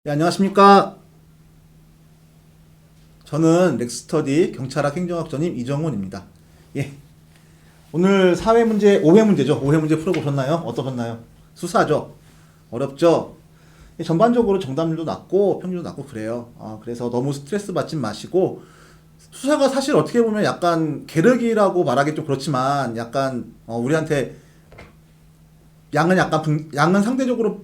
네, 안녕하십니까. 저는 렉스터디 경찰학 행정학 전임 이정훈입니다. 예, 오늘 사회 문제, 5회 문제죠. 5회 문제 풀어보셨나요? 어떠셨나요? 수사죠. 어렵죠. 예, 전반적으로 정답률도 낮고 평균도 낮고 그래요. 그래서 너무 스트레스 받지 마시고, 수사가 사실 어떻게 보면 약간 계륵이라고 말하기 좀 그렇지만 약간 우리한테 양은 상대적으로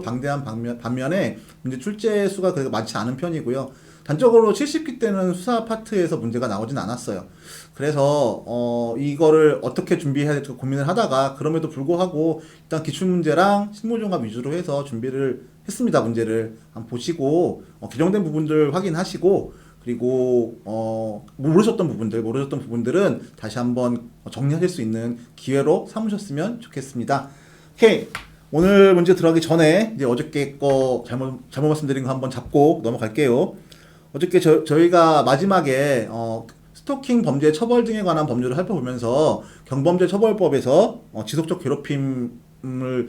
방대한 반면에 문제 출제 수가 그렇게 많지 않은 편이고요. 단적으로 70기 때는 수사 파트에서 문제가 나오진 않았어요. 그래서 이거를 어떻게 준비해야 될지 고민을 하다가 그럼에도 불구하고 일단 기출 문제랑 실무종합 위주로 해서 준비를 했습니다. 문제를 한번 보시고 개정된 부분들 확인하시고, 그리고 모르셨던 부분들은 다시 한번 정리하실 수 있는 기회로 삼으셨으면 좋겠습니다. 오케이. 오늘 문제 들어가기 전에 이제 어저께 거 잘못 말씀드린 거 한번 잡고 넘어갈게요. 어저께 저희가 마지막에 스토킹 범죄 처벌 등에 관한 법률을 살펴보면서 경범죄 처벌법에서 지속적 괴롭힘을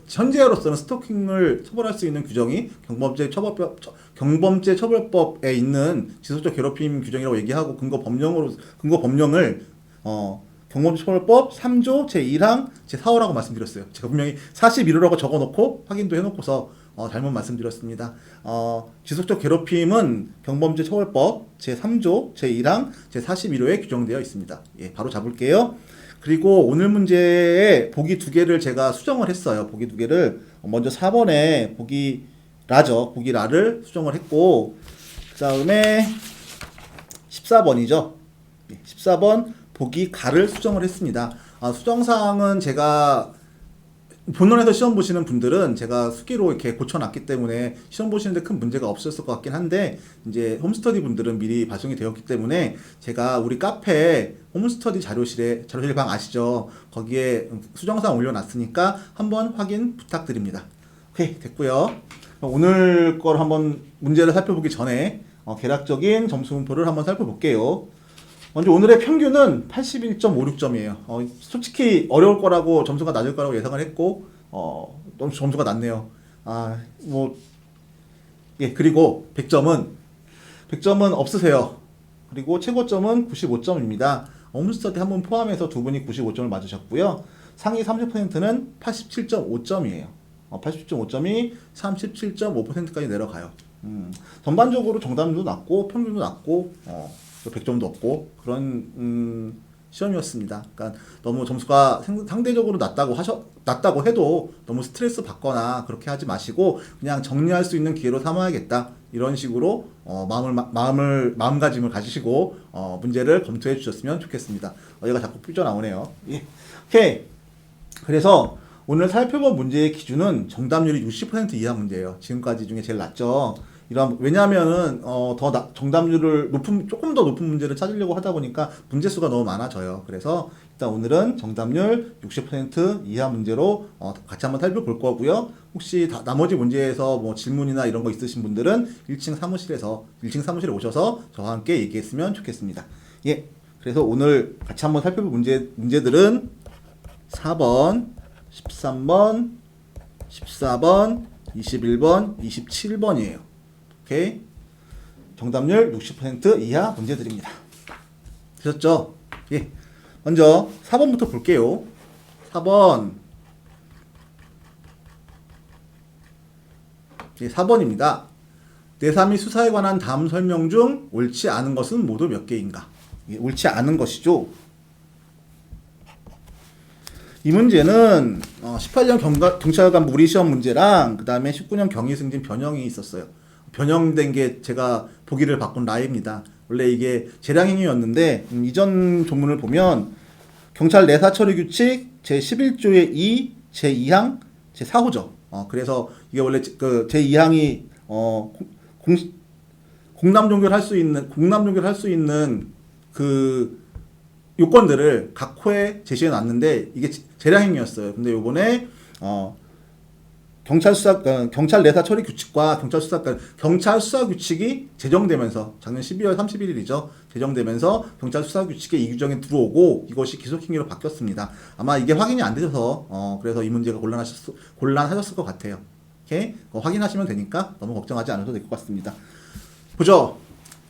현재로서는 스토킹을 처벌할 수 있는 규정이 경범죄 처벌법에 있는 지속적 괴롭힘 규정이라고 얘기하고 근거 법령을 경범죄 처벌법 3조 제1항 제4호라고 말씀드렸어요. 제가 분명히 41호라고 적어놓고 확인도 해놓고서 잘못 말씀드렸습니다. 지속적 괴롭힘은 경범죄 처벌법 제3조 제1항 제41호에 규정되어 있습니다. 예, 바로 잡을게요. 그리고 오늘 문제에 보기 두 개를 제가 수정을 했어요. 보기 두 개를 먼저 4번에 보기 라를 수정을 했고, 그 다음에 14번이죠. 14번 보기 가를 수정을 했습니다. 수정사항은 제가 본론에서 시험 보시는 분들은 제가 수기로 이렇게 고쳐놨기 때문에 시험 보시는데 큰 문제가 없었을 것 같긴 한데, 이제 홈스터디 분들은 미리 발송이 되었기 때문에 제가 우리 카페 홈스터디 자료실 방 아시죠? 거기에 수정사항 올려놨으니까 한번 확인 부탁드립니다. 오케이, 됐고요. 오늘 걸 한번 문제를 살펴보기 전에 개략적인 점수 분포를 한번 살펴볼게요. 먼저 오늘의 평균은 81.56점이에요. 솔직히 어려울 거라고 점수가 낮을 거라고 예상을 했고, 너무 점수가 낮네요. 예, 그리고 100점은 없으세요. 그리고 최고점은 95점입니다. 홈스터디 한 분 포함해서 두 분이 95점을 맞으셨고요. 상위 30%는 87.5점이에요. 87.5점이 37.5%까지 내려가요. 전반적으로 정답률도 낮고 평균도 낮고 100점도 없고 그런 시험이었습니다. 그러니까 너무 점수가 상대적으로 낮다고 해도 너무 스트레스 받거나 그렇게 하지 마시고 그냥 정리할 수 있는 기회로 삼아야겠다, 이런 식으로 마음가짐을 가지시고 문제를 검토해 주셨으면 좋겠습니다. 얘가 자꾸 삐져나오네요. 예. 오케이. 그래서 오늘 살펴본 문제의 기준은 정답률이 60% 이하 문제예요. 지금까지 중에 제일 낮죠. 왜냐하면은 정답률을 조금 더 높은 문제를 찾으려고 하다 보니까 문제 수가 너무 많아져요. 그래서 일단 오늘은 정답률 60% 이하 문제로 같이 한번 살펴볼 거고요. 혹시 나머지 문제에서 뭐 질문이나 이런 거 있으신 분들은 1층 사무실에 오셔서 저와 함께 얘기했으면 좋겠습니다. 예. 그래서 오늘 같이 한번 살펴볼 문제들은 4번, 13번, 14번, 21번, 27번이에요. 오케이. 정답률 60% 이하 문제들입니다. 되셨죠? 예. 먼저 4번부터 볼게요. 4번. 예, 4번입니다. 내사 및 수사에 관한 다음 설명 중 옳지 않은 것은 모두 몇 개인가? 예, 옳지 않은 것이죠. 이 문제는 18년 경찰관 무리시험 문제랑 그 다음에 19년 경위승진 변형이 있었어요. 변형된 게 제가 보기를 바꾼 라입니다. 원래 이게 재량행위였는데 이전 조문을 보면 경찰 내사 처리 규칙 제11조의 2 제2항 제4호죠. 그래서 이게 원래 그 제2항이 공남 종결 할 수 있는 그 요건들을 각 호에 제시해 놨는데 이게 재량행위였어요. 근데 요번에 경찰 내사 처리 규칙과 경찰 수사 규칙이 제정되면서 작년 12월 31일이죠. 제정되면서 경찰 수사 규칙의 이 규정에 들어오고 이것이 기속행위로 바뀌었습니다. 아마 이게 확인이 안 되셔서 그래서 이 문제가 곤란하셨을 것 같아요. 오케이? 그거 확인하시면 되니까 너무 걱정하지 않아도 될 것 같습니다. 보죠.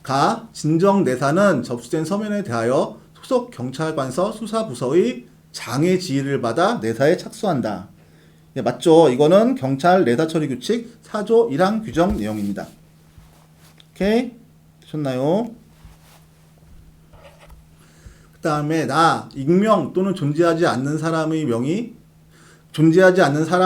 가 진정 내사는 접수된 서면에 대하여 소속 경찰관서 수사부서의 장의 지휘를 받아 내사에 착수한다. 예, 맞죠? 이거는 경찰 내사 처리 규칙 4조 1항 규정 내용입니다. 오케이? 되셨나요? 그 다음에 나 익명 또는 존재하지 않는 사람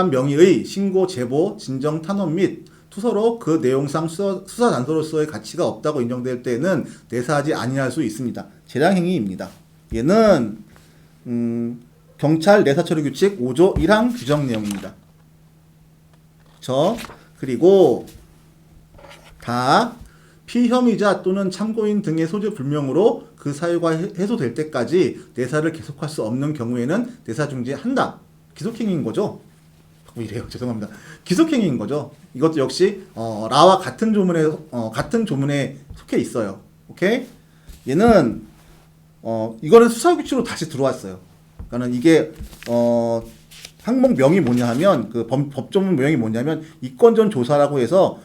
명의의 신고, 제보, 진정, 탄원 및 투서로 그 내용상 수사 단서로서의 가치가 없다고 인정될 때에는 내사하지 아니할 수 있습니다. 재량행위입니다. 얘는 경찰 내사처리 규칙 5조 1항 규정 내용입니다. 그리고 다 피혐의자 또는 참고인 등의 소재 불명으로 그 사유가 해소될 때까지 내사를 계속할 수 없는 경우에는 내사 중지한다. 기속행위인 거죠. 이래요. 죄송합니다. 기속행위인 거죠. 이것도 역시 라와 같은 조문에 속해 있어요. 오케이? 얘는 이거는 수사 규칙으로 다시 들어왔어요. 그러니까는 이게 항목명이 뭐냐 하면 그 법조문 명이 뭐냐면 이권전 조사라고 해서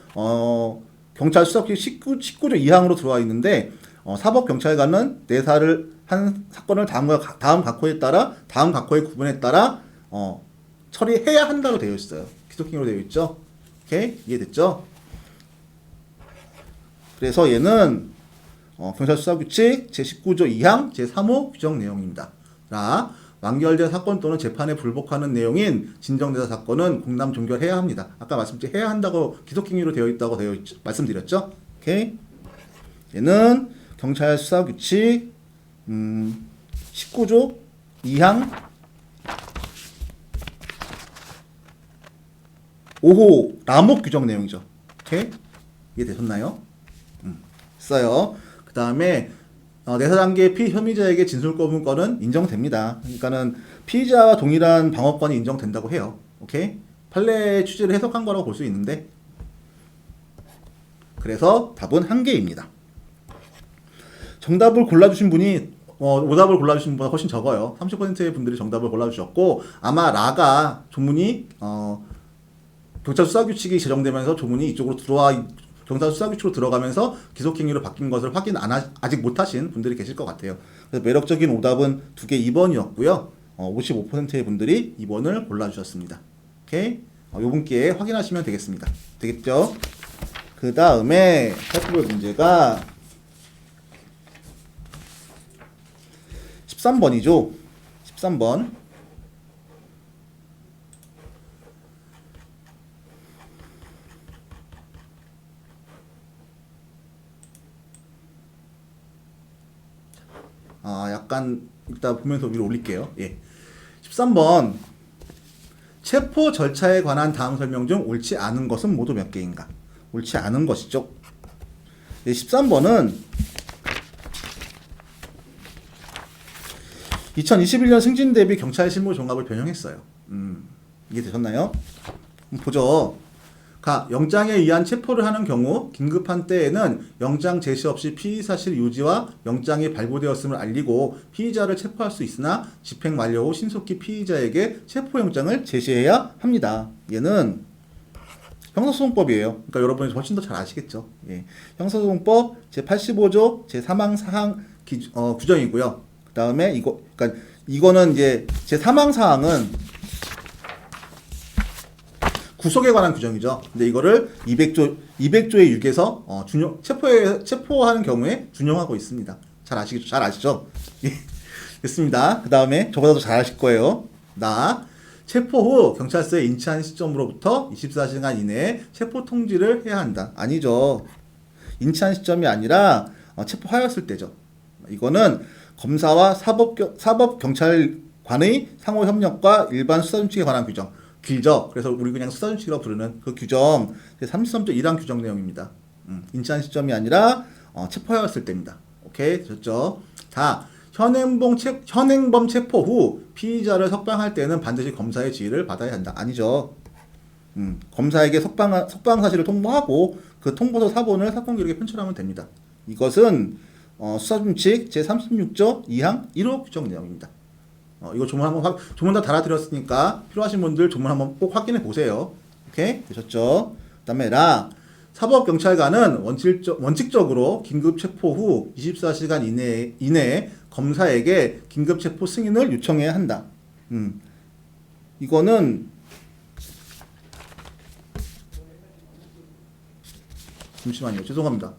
경찰 수사규칙 19조 2항으로 들어와 있는데 사법경찰관은 내사를 한 사건을 다음 각호에 따라 다음 각호의 구분에 따라 처리해야 한다고 되어 있어요. 기속행위로 되어 있죠. 오케이? 이해됐죠? 그래서 얘는 경찰 수사규칙 제19조 2항 제3호 규정 내용입니다. 자, 완결된 사건 또는 재판에 불복하는 내용인 진정대사 사건은 공람 종결해야 합니다. 아까 말씀드린 해야 한다고 기속행위로 되어 있다고 말씀드렸죠. 오케이? 얘는 경찰 수사규칙 19조 2항 5호 라목 규정 내용이죠. 오케이? 이해되셨나요? 써요. 그 다음에 내사 단계 피혐의자에게 진술 거부권은 인정됩니다. 그러니까는 피의자와 동일한 방어권이 인정된다고 해요. 오케이? 판례 취지를 해석한 거라고 볼 수 있는데, 그래서 답은 1개입니다. 정답을 골라주신 분이 오답을 골라주신 분보다 훨씬 적어요. 30%의 분들이 정답을 골라주셨고, 아마 라가 조문이 경찰 수사규칙이 제정되면서 조문이 이쪽으로 경찰 수사규칙으로 들어가면서 기속행위로 바뀐 것을 확인 아직 못하신 분들이 계실 것 같아요. 그래서 매력적인 오답은 2개 2번이었고요. 55%의 분들이 2번을 골라주셨습니다. 오케이? 요번 기회에 확인하시면 되겠습니다. 되겠죠? 그 다음에 살펴볼 문제가 13번이죠. 13번. 약간 이따 보면서 위로 올릴게요. 예. 13번. 체포 절차에 관한 다음 설명 중 옳지 않은 것은 모두 몇 개인가? 옳지 않은 것이죠. 예, 13번은 2021년 승진 대비 경찰 실무 종합을 변형했어요. 이게 되셨나요? 보죠. 영장에 의한 체포를 하는 경우 긴급한 때에는 영장 제시 없이 피의 사실 유지와 영장이 발부되었음을 알리고 피의자를 체포할 수 있으나 집행 만료 후 신속히 피의자에게 체포영장을 제시해야 합니다. 얘는 형사소송법이에요. 그러니까 여러분이 훨씬 더 잘 아시겠죠. 예. 형사소송법 제85조 제3항 4항 규정이고요. 그 다음에 이거는 이제 제3항 사항은 구속에 관한 규정이죠. 근데 이거를 200조의 6에서 체포하는 경우에 준용하고 있습니다. 잘 아시죠? 예. 됐습니다. 그 다음에 저보다도 잘 아실 거예요. 체포 후 경찰서에 인치한 시점으로부터 24시간 이내에 체포 통지를 해야 한다. 아니죠. 인치한 시점이 아니라 체포하였을 때죠. 이거는 검사와 사법경찰관의 상호협력과 일반 수사준칙에 관한 규정. 길죠. 그래서 우리 그냥 수사준칙이라고 부르는 그 규정 33.1항 규정 내용입니다. 인치한 시점이 아니라 체포하였을 때입니다. 오케이, 됐죠? 현행범 체포 후 피의자를 석방할 때는 반드시 검사의 지휘를 받아야 한다. 아니죠. 검사에게 석방 사실을 통보하고 그 통보서 사본을 사건 기록에 편철하면 됩니다. 이것은 수사준칙 제36조 2항 1호 규정 내용입니다. 이거 조문 다 달아드렸으니까 필요하신 분들 조문 한번 꼭 확인해 보세요. 오케이? 되셨죠? 그다음에 라 사법경찰관은 원칙적으로 긴급 체포 후 24시간 이내에 검사에게 긴급 체포 승인을 요청해야 한다. 이거는 잠시만요. 죄송합니다.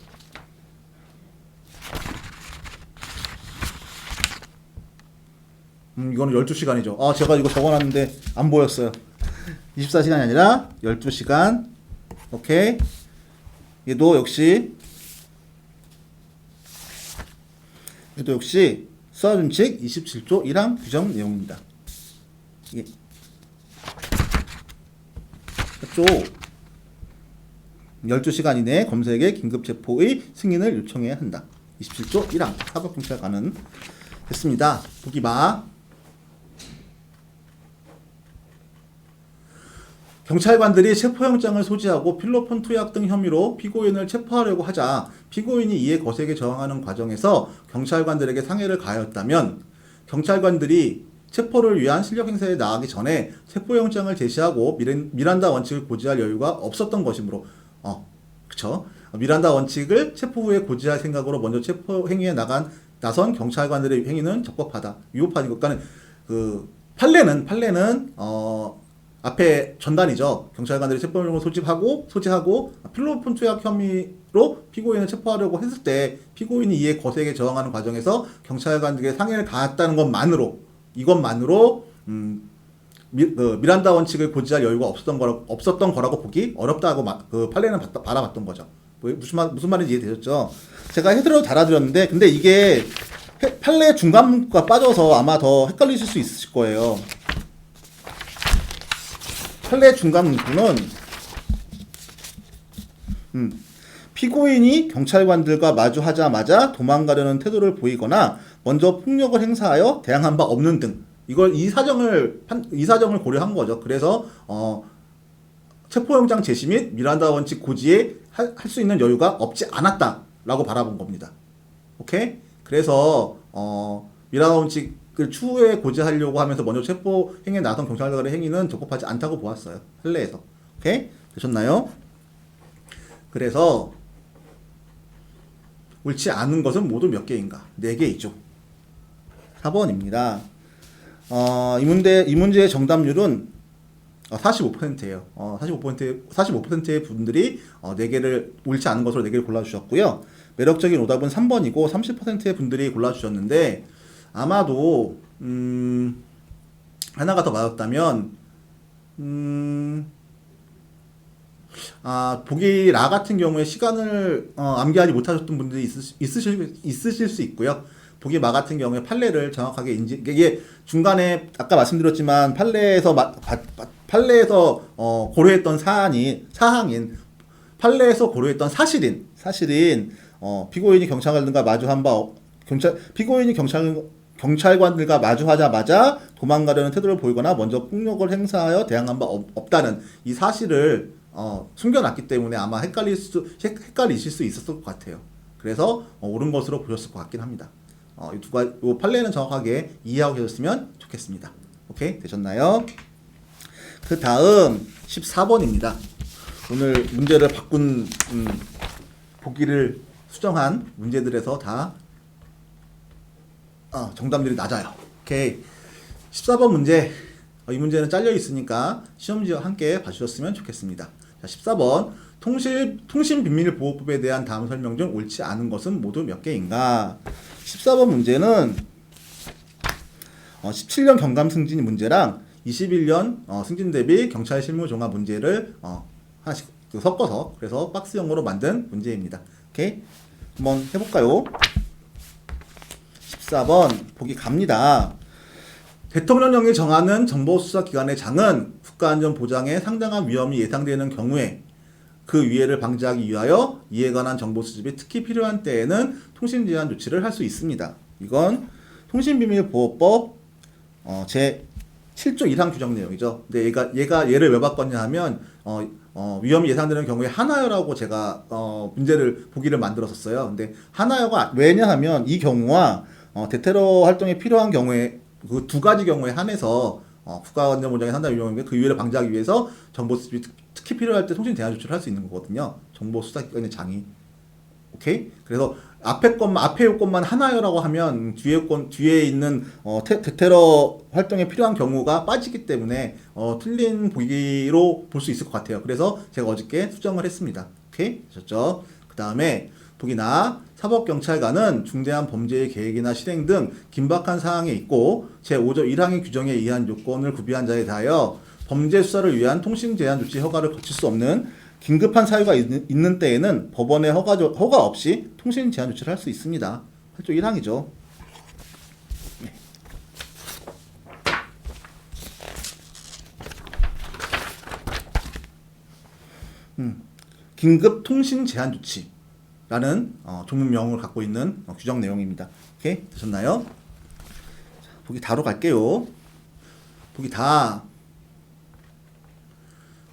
이거는 12시간이죠. 아, 제가 이거 적어놨는데 안 보였어요. 24시간이 아니라 12시간. 오케이. 얘도 역시 수사준칙 27조 1항 규정 내용입니다. 이게 조 12시간 이내에 검사에게 긴급체포의 승인을 요청해야 한다. 27조 1항 사법경찰관은 됐습니다. 보기 봐. 경찰관들이 체포영장을 소지하고 필로폰 투약 등 혐의로 피고인을 체포하려고 하자 피고인이 이에 거세게 저항하는 과정에서 경찰관들에게 상해를 가하였다면 경찰관들이 체포를 위한 실력 행사에 나가기 전에 체포영장을 제시하고 미란다 원칙을 고지할 여유가 없었던 것이므로 그쵸? 미란다 원칙을 체포 후에 고지할 생각으로 먼저 체포 행위에 나선 경찰관들의 행위는 적법하다. 위법한 것. 그러니까 그 판례는 앞에 전단이죠. 경찰관들이 체포영장을 소지하고 필로폰 투약 혐의로 피고인을 체포하려고 했을 때 피고인이 이에 거세게 저항하는 과정에서 경찰관들에게 상해를 가했다는 이것만으로 미란다 원칙을 고지할 여유가 없었던 거라고 보기 어렵다고 그 판례는 바라봤던 거죠. 무슨 말인지 이해되셨죠? 제가 헤드로 달아드렸는데 근데 이게 판례 중간 문구가 빠져서 아마 더 헷갈리실 수 있으실 거예요. 판례 중간 문구는 피고인이 경찰관들과 마주하자마자 도망가려는 태도를 보이거나 먼저 폭력을 행사하여 대항한 바 없는 등 이 사정을 고려한 거죠. 그래서 체포영장 제시 및 미란다 원칙 고지에 할 수 있는 여유가 없지 않았다라고 바라본 겁니다. 오케이? 그래서 미란다 원칙을 추후에 고지하려고 하면서 먼저 체포 행위에 나선 경찰관의 행위는 적법하지 않다고 보았어요. 판례에서. 오케이? 되셨나요? 그래서 옳지 않은 것은 모두 몇 개인가? 4개이죠. 4번입니다. 이 문제의 정답률은 45%예요. 45%의 분들이 4개를 옳지 않은 것으로 4개를 골라주셨고요. 매력적인 오답은 3번이고 30%의 분들이 골라주셨는데 아마도 하나가 더 맞았다면 보기 라 같은 경우에 시간을 암기하지 못하셨던 분들이 있으실 수 있고요. 보기 마 같은 경우에 판례를 정확하게 이게 중간에 아까 말씀드렸지만 판례에서 고려했던 사항인 판례에서 고려했던 사실인 피고인이 경찰관들과 경찰관들과 마주하자마자 도망가려는 태도를 보이거나 먼저 폭력을 행사하여 대항한 바 없다는 이 사실을 숨겨놨기 때문에 아마 헷갈리실 수 있었을 것 같아요. 그래서 옳은 것으로 보셨을 것 같긴 합니다. 이 판례는 정확하게 이해하고 계셨으면 좋겠습니다. 오케이? 되셨나요? 그 다음 14번입니다. 오늘 문제를 바꾼 보기를 수정한 문제들에서 다 정답률이 낮아요. 오케이. 14번 문제. 이 문제는 잘려 있으니까 시험지와 함께 봐주셨으면 좋겠습니다. 자, 14번. 통신비밀보호법에 대한 다음 설명 중 옳지 않은 것은 모두 몇 개인가? 14번 문제는 17년 경감 승진 문제랑 21년 승진 대비 경찰 실무 종합 문제를 하나씩 섞어서 그래서 박스형으로 만든 문제입니다. 오케이? 한번 해볼까요? 14번 보기 갑니다. 대통령령이 정하는 정보수사기관의 장은 국가안전보장에 상당한 위험이 예상되는 경우에 그 위해를 방지하기 위하여 이에 관한 정보 수집이 특히 필요한 때에는 통신제한 조치를 할 수 있습니다. 이건 통신비밀보호법 제 7조 1항 규정 내용이죠. 근데 얘를 왜 바꿨냐 하면 위험이 예상되는 경우에 하나여라고 제가 보기를 만들었었어요. 근데 하나여가 왜냐하면 이 경우와 대테러 활동이 필요한 경우에 그 두 가지 경우에 한해서 국가안전보장의 상당 유형인데 그 유해를 방지하기 위해서 정보 수집이 특히 필요할 때 통신 제한 조치를 할 수 있는 거거든요. 정보 수사기관의 장이. 오케이? 그래서 앞에 요건만 하나요라고 하면 뒤에 있는 테러 활동에 필요한 경우가 빠지기 때문에 틀린 보기로 볼 수 있을 것 같아요. 그래서 제가 어저께 수정을 했습니다. 오케이? 되셨죠? 그 다음에 보기나 사법경찰관은 중대한 범죄의 계획이나 실행 등 긴박한 사항에 있고 제5조 1항의 규정에 의한 요건을 구비한 자에 대하여 범죄 수사를 위한 통신 제한 조치 허가를 거칠 수 없는 긴급한 사유가 있는 때에는 법원의 허가 없이 통신 제한 조치를 할 수 있습니다. 8조 1항이죠. 긴급 통신 제한 조치라는 조문명을 갖고 있는 규정 내용입니다. 오케이? 되셨나요? 자, 보기 다로 갈게요. 보기 다.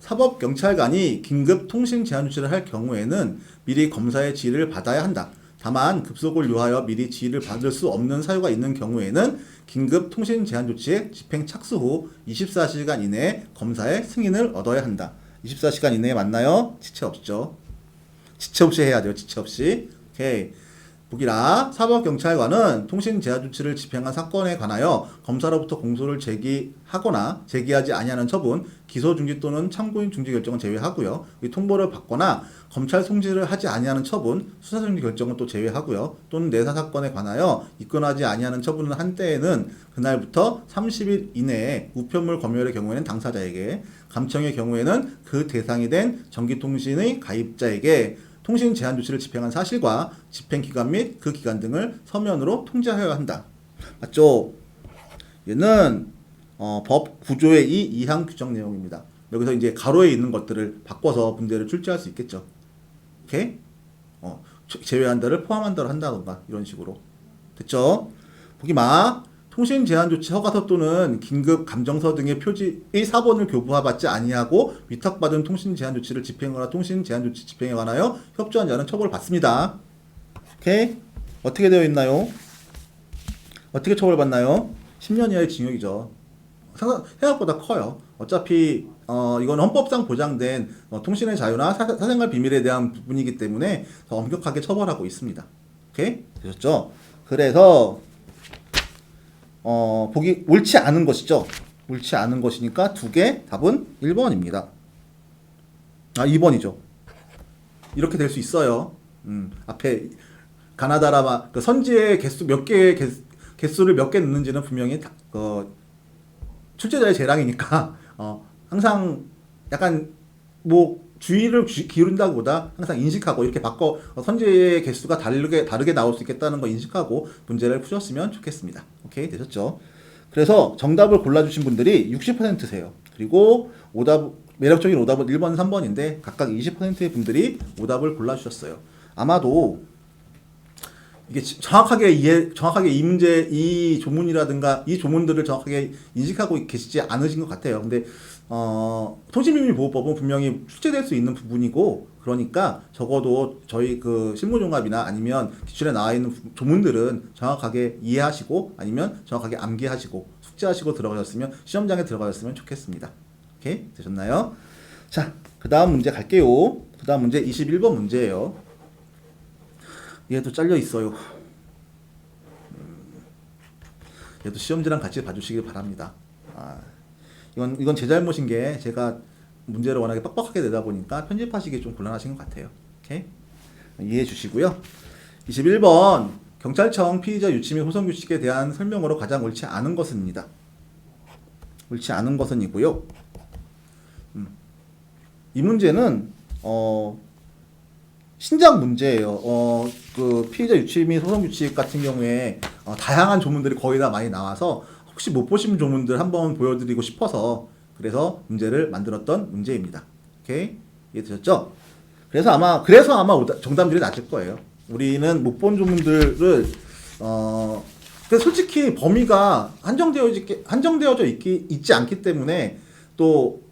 사법경찰관이 긴급 통신 제한 조치를 할 경우에는 미리 검사의 지휘를 받아야 한다. 다만 급속을 요하여 미리 지휘를 받을 수 없는 사유가 있는 경우에는 긴급 통신 제한 조치의 집행 착수 후 24시간 이내에 검사의 승인을 얻어야 한다. 24시간 이내에 맞나요? 지체 없죠. 지체 없이 해야 돼요. 지체 없이. 오케이. 보기라 사법경찰관은 통신 제한 조치를 집행한 사건에 관하여 검사로부터 공소를 제기하지 아니하는 처분, 기소 중지 또는 참고인 중지 결정은 제외하고요. 이 통보를 받거나 검찰 송치를 하지 아니하는 처분, 수사 중지 결정은 또 제외하고요. 또는 내사 사건에 관하여 입건하지 아니하는 처분을 한 때에는 그날부터 30일 이내에 우편물 검열의 경우에는 당사자에게, 감청의 경우에는 그 대상이 된 전기통신의 가입자에게 통신 제한 조치를 집행한 사실과 집행 기간 및 그 기간 등을 서면으로 통지하여야 한다. 맞죠? 얘는 법 9조의 2항 규정 내용입니다. 여기서 이제 가로에 있는 것들을 바꿔서 문제를 출제할 수 있겠죠. 오케이? 제외한다를 포함한다를 한다던가 이런 식으로. 됐죠? 보기 마. 통신 제한 조치 허가서 또는 긴급 감정서 등의 표지의 사본을 교부받지 아니하고 위탁받은 통신 제한 조치를 집행하거나 통신 제한 조치 집행에 관하여 협조한 자는 처벌을 받습니다. 오케이? 어떻게 되어 있나요? 어떻게 처벌받나요? 10년 이하의 징역이죠. 생각보다 커요. 어차피 이건 헌법상 보장된 통신의 자유나 사생활 비밀에 대한 부분이기 때문에 더 엄격하게 처벌하고 있습니다. 오케이? 되셨죠? 그래서 보기 옳지 않은 것이죠. 옳지 않은 것이니까 두 개 답은 1번입니다. 2번이죠. 이렇게 될 수 있어요. 앞에 가나다라 그 선지의 개수를 몇 개 넣는지는 분명히 출제자의 재량이니까 항상 약간 뭐 주의를 기울인다기보다 항상 인식하고 이렇게 바꿔 선지의 개수가 다르게 나올 수 있겠다는 거 인식하고 문제를 푸셨으면 좋겠습니다. 오케이, 되셨죠? 그래서 정답을 골라주신 분들이 60%세요. 그리고 매력적인 오답은 1번, 3번인데 각각 20%의 분들이 오답을 골라주셨어요. 아마도 이게 정확하게 이 조문이라든가 이 조문들을 정확하게 인식하고 계시지 않으신 것 같아요. 근데 통신비밀보호법은 분명히 출제될 수 있는 부분이고, 그러니까 적어도 저희 그 실무종합이나 아니면 기출에 나와 있는 조문들은 정확하게 이해하시고 아니면 정확하게 암기하시고 숙지하시고 들어가셨으면, 시험장에 들어가셨으면 좋겠습니다. 오케이? 되셨나요? 자, 그 다음 문제 갈게요. 그 다음 문제 21번 문제예요. 얘도 잘려 있어요. 얘도 시험지랑 같이 봐주시길 바랍니다. 이건 제 잘못인 게 제가 문제를 워낙에 빡빡하게 내다 보니까 편집하시기 좀 곤란하신 것 같아요. 오케이? 이해해 주시고요. 21번 경찰청 피의자 유치 및 호송 규칙에 대한 설명으로 가장 옳지 않은 것은입니다. 옳지 않은 것은이고요. 이 문제는 신작 문제예요. 그 피의자 유치 및 소송 규칙 같은 경우에 다양한 조문들이 거의 다 많이 나와서 혹시 못 보신 조문들 한번 보여드리고 싶어서 그래서 문제를 만들었던 문제입니다. 오케이? 이해되셨죠? 그래서 아마 정답률이 낮을 거예요. 우리는 못 본 조문들을 솔직히 범위가 한정되어져 있지 않기 때문에 또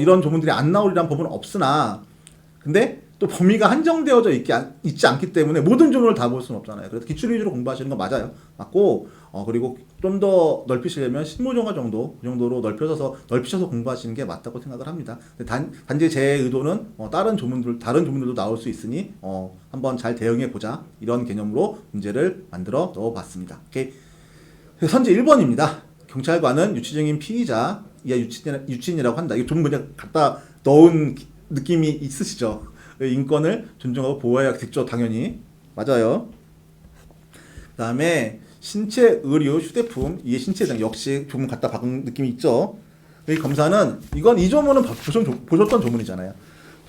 이런 조문들이 안 나오리란 법은 없으나, 근데 또 범위가 한정되어져 있지 않기 때문에 모든 조문을 다 볼 수는 없잖아요. 그래서 기출 위주로 공부하시는 건 맞아요. 맞고 그리고 좀 더 넓히시려면 실무정화 정도 그 정도로 넓히셔서 공부하시는 게 맞다고 생각을 합니다. 단지 제 의도는 다른 조문들도 나올 수 있으니 한번 잘 대응해 보자 이런 개념으로 문제를 만들어 넣어봤습니다. 오케이. 선지 1번입니다. 경찰관은 유치 중인 피의자 이하 유치인이라고 한다. 이거 좀 그냥 갖다 넣은 느낌이 있으시죠? 인권을 존중하고 보호해야겠죠, 당연히. 맞아요. 그 다음에 신체, 의료, 휴대품, 이해 신체 등 역시 조문 갖다 박은 느낌이 있죠. 여기 검사는 이 조문은 보셨던 조문이잖아요.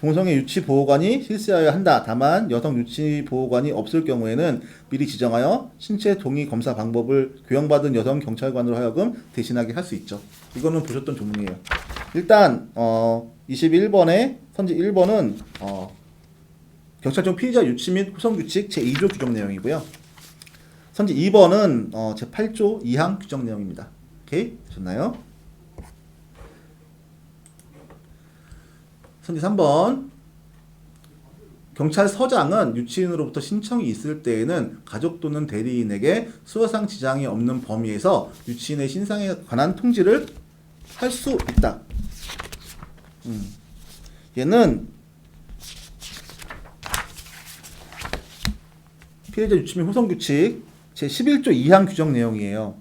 동성애 유치 보호관이 실시하여야 한다. 다만 여성 유치 보호관이 없을 경우에는 미리 지정하여 신체 동의 검사 방법을 교양받은 여성 경찰관으로 하여금 대신하게 할 수 있죠. 이거는 보셨던 조문이에요. 일단 21번에 선지 1번은 경찰청 피의자 유치 및 후성 규칙 제2조 규정 내용이고요. 선지 2번은 제8조 2항 규정 내용입니다. 오케이? 되셨나요? 선지 3번 경찰서장은 유치인으로부터 신청이 있을 때에는 가족 또는 대리인에게 수여상 지장이 없는 범위에서 유치인의 신상에 관한 통지를 할 수 있다. 얘는 피해자 유치 및 후성 규칙 제11조 2항 규정 내용이에요.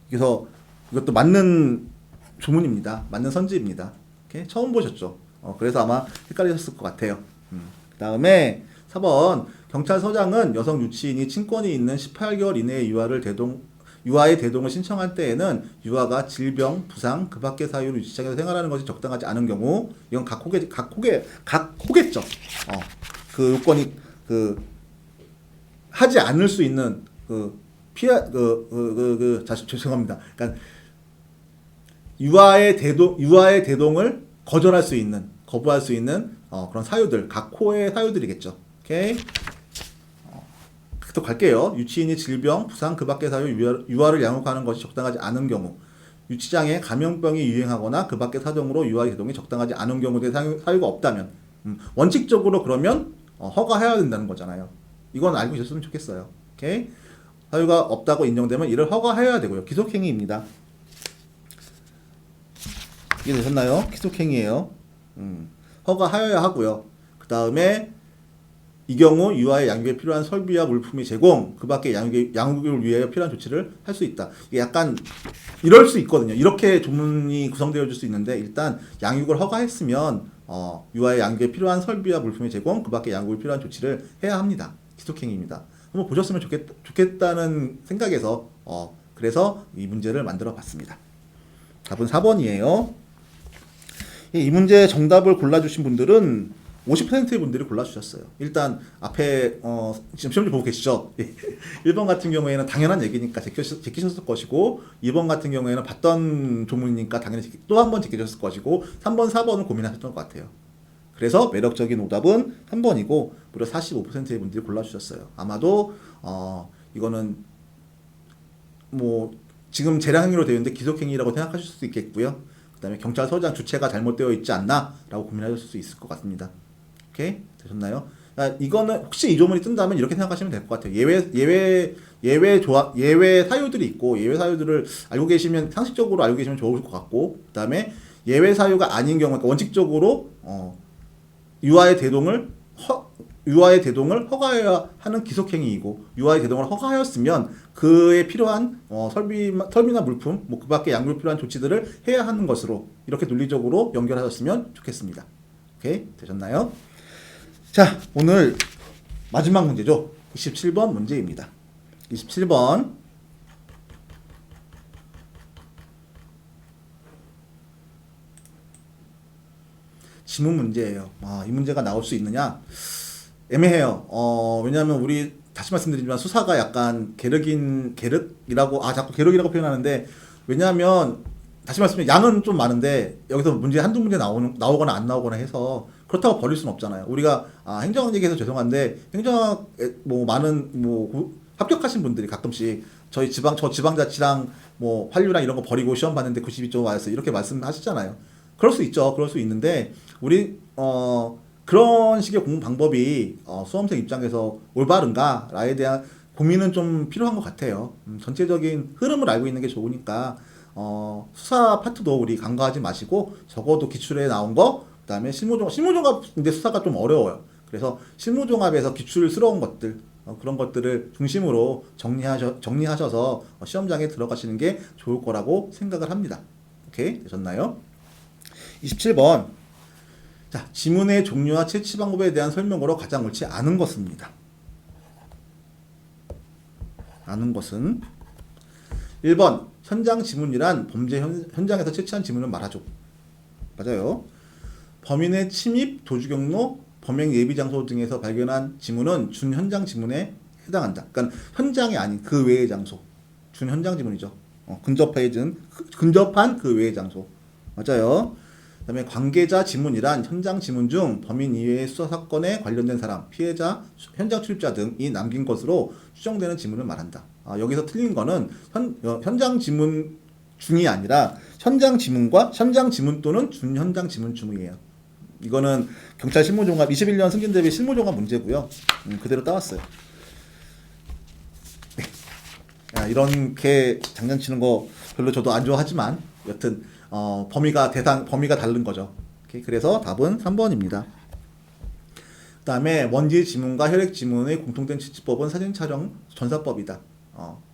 그래서 이것도 맞는 조문입니다. 맞는 선지입니다. 오케이? 처음 보셨죠? 그래서 아마 헷갈리셨을 것 같아요. 그 다음에 4번 경찰서장은 여성 유치인이 친권이 있는 18개월 이내의 유아의 대동을 신청할 때에는 유아가 질병, 부상, 그 밖의 사유로 유치장에서 생활하는 것이 적당하지 않은 경우 이건 각 호겠죠. 그 요건이 하지 않을 수 있는 죄송합니다. 그러니까 유아의 대동을 거부할 수 있는 그런 사유들, 각 호의 사유들이겠죠. 오케이. 또 갈게요. 유치인이 질병, 부상, 그 밖의 사유, 유아를 양육하는 것이 적당하지 않은 경우, 유치장에 감염병이 유행하거나 그 밖의 사정으로 유아의 대동이 적당하지 않은 경우에 사유가 없다면, 원칙적으로 그러면 허가해야 된다는 거잖아요. 이건 알고 계셨으면 좋겠어요. 오케이. 사유가 없다고 인정되면 이를 허가해야 되고요. 기속행위입니다. 이해되셨나요? 기속행위예요. 허가하여야 하고요. 그 다음에 이 경우 유아의 양육에 필요한 설비와 물품의 제공, 그 밖에 양육을 위하여 필요한 조치를 할 수 있다. 이게 약간 이럴 수 있거든요. 이렇게 조문이 구성되어질 수 있는데 일단 양육을 허가했으면 유아의 양육에 필요한 설비와 물품의 제공, 그 밖에 양육에 필요한 조치를 해야 합니다. 기속행위입니다. 한번 보셨으면 좋겠다는 생각에서 그래서 이 문제를 만들어 봤습니다. 답은 4번이에요. 이 문제 정답을 골라주신 분들은 50%의 분들이 골라주셨어요. 일단 앞에 지금 시험지 보고 계시죠? 1번 같은 경우에는 당연한 얘기니까 제끼셨을 것이고 2번 같은 경우에는 봤던 조문이니까 당연히 또 한 번 제끼셨을 것이고 3번, 4번을 고민하셨던 것 같아요. 그래서 매력적인 오답은 3번이고 무려 45%의 분들이 골라주셨어요. 아마도 이거는 뭐 지금 재량행위로 되어 있는데 기속행위라고 생각하실 수도 있겠고요. 그 다음에 경찰서장 주체가 잘못되어 있지 않나? 라고 고민하실 수 있을 것 같습니다. 오케이? 되셨나요? 이거는 혹시 이 조문이 뜬다면 이렇게 생각하시면 될 것 같아요. 예외 사유들이 있고 예외 사유들을 상식적으로 알고 계시면 좋을 것 같고 그 다음에 예외 사유가 아닌 경우, 그러니까 원칙적으로 유아의 대동을 허가해야 하는 기속행위이고 유아의 대동을 허가하였으면 그에 필요한 설비나 물품, 그 밖에 양육에 필요한 조치들을 해야 하는 것으로 이렇게 논리적으로 연결하셨으면 좋겠습니다. 오케이? 되셨나요? 자, 오늘 마지막 문제죠. 27번 문제입니다. 27번 지문 문제예요. 이 문제가 나올 수 있느냐? 애매해요. 왜냐하면 우리 다시 말씀드리지만 수사가 약간 계륵이라고 자꾸 계륵이라고 표현하는데 왜냐하면 다시 말씀드리면 양은 좀 많은데 여기서 문제 한두 문제 나오거나 안 나오거나 해서 그렇다고 버릴 수는 없잖아요. 우리가 행정학 얘기해서 죄송한데 행정학 많은 합격하신 분들이 가끔씩 저 지방자치랑 환류랑 이런 거 버리고 시험 봤는데 92점 맞았어 이렇게 말씀하시잖아요. 그럴 수 있죠. 그럴 수 있는데 우리 그런 식의 공부 방법이 수험생 입장에서 올바른가에 대한 고민은 좀 필요한 것 같아요. 전체적인 흐름을 알고 있는 게 좋으니까 수사 파트도 우리 간과하지 마시고 적어도 기출에 나온 거, 그다음에 실무종합 근데 수사가 좀 어려워요. 그래서 실무종합에서 기출스러운 것들 그런 것들을 중심으로 정리하셔서 시험장에 들어가시는 게 좋을 거라고 생각을 합니다. 오케이 되셨나요? 27번. 자, 지문의 종류와 채취 방법에 대한 설명으로 가장 옳지 않은 것입니다. 아는 것은 1번 현장 지문이란 범죄 현장에서 채취한 지문을 말하죠. 맞아요. 범인의 침입, 도주 경로, 범행 예비 장소 등에서 발견한 지문은 준 현장 지문에 해당한다. 그러니까 현장이 아닌 그 외의 장소. 준 현장 지문이죠. 근접한 그 외의 장소. 맞아요. 그다음에 관계자 지문이란 현장 지문 중 범인 이외의 수사 사건에 관련된 사람, 피해자, 현장 출입자 등이 남긴 것으로 추정되는 지문을 말한다. 여기서 틀린 거는 현장 지문 중이 아니라 현장 지문 또는 준 현장 지문 중이에요. 이거는 경찰 실무종합 21년 승진 대비 실무종합 문제고요. 그대로 따왔어요. 네. 이렇게 장난치는 거 별로 저도 안 좋아하지만 여튼 범위가 다른 거죠. 오케이, 그래서 답은 3번입니다. 그 다음에 먼지 지문과 혈액 지문의 공통된 채취법은 사진 촬영 전사법이다.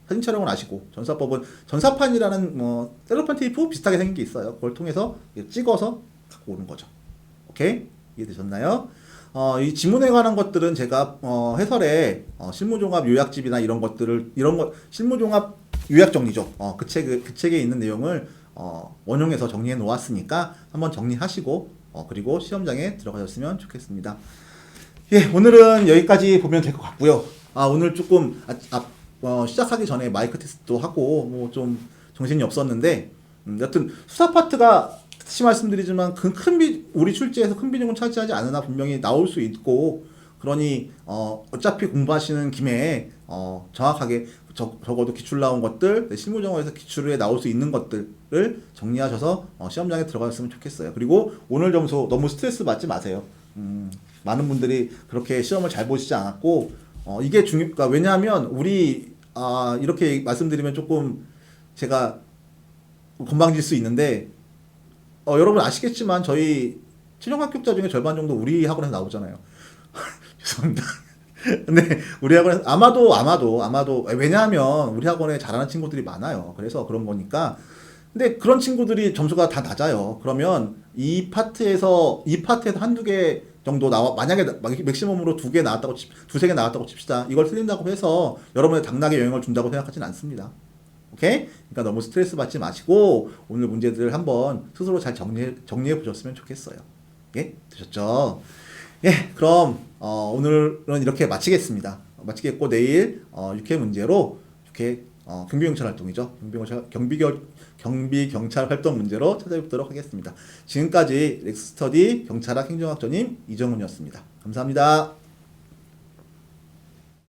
사진 촬영을 아시고 전사법은 전사판이라는 셀로판 테이프 비슷하게 생긴 게 있어요. 그걸 통해서 찍어서 갖고 오는 거죠. 오케이? 이해되셨나요? 이 지문에 관한 것들은 제가 해설에 실무종합 요약집이나 이런 거 실무종합 요약 정리죠. 그 책에 있는 내용을 원용해서 정리해 놓았으니까 한번 정리하시고 그리고 시험장에 들어가셨으면 좋겠습니다. 예, 오늘은 여기까지 보면 될 것 같고요. 오늘 조금 시작하기 전에 마이크 테스트도 하고 뭐 좀 정신이 없었는데 여튼 수사 파트가 다시 말씀드리지만 우리 출제에서 큰 비중은 차지하지 않으나 분명히 나올 수 있고, 그러니 어차피 공부하시는 김에 정확하게 적어도 기출 나온 것들, 실무정어에서 기출에 나올 수 있는 것들을 정리하셔서 시험장에 들어갔으면 좋겠어요. 그리고 오늘 점수 너무 스트레스 받지 마세요. 많은 분들이 그렇게 시험을 잘 보시지 않았고 이게 그러니까 왜냐하면 우리 이렇게 말씀드리면 조금 제가 건방질 수 있는데 여러분 아시겠지만 저희 최종 합격자 중에 절반 정도 우리 학원에서 나오잖아요. 죄송합니다. 근데 우리 학원에서 아마도 왜냐하면 우리 학원에 잘하는 친구들이 많아요. 그래서 그런 거니까. 근데 그런 친구들이 점수가 다 낮아요. 그러면 이 파트에서 한두 개 정도 만약에 맥시멈으로 두세 개 나왔다고 칩시다. 이걸 틀린다고 해서 여러분의 당락에 영향을 준다고 생각하지는 않습니다. 오케이? 그러니까 너무 스트레스 받지 마시고 오늘 문제들을 한번 스스로 잘 정리해 보셨으면 좋겠어요. 예? 되셨죠? 예, 그럼 오늘은 이렇게 마치겠습니다. 마치겠고 내일 6회 문제로 경비경찰 활동이죠. 경비경찰 활동 문제로 찾아뵙도록 하겠습니다. 지금까지 렉스스터디 경찰학 행정학 전임 이정훈이었습니다. 감사합니다.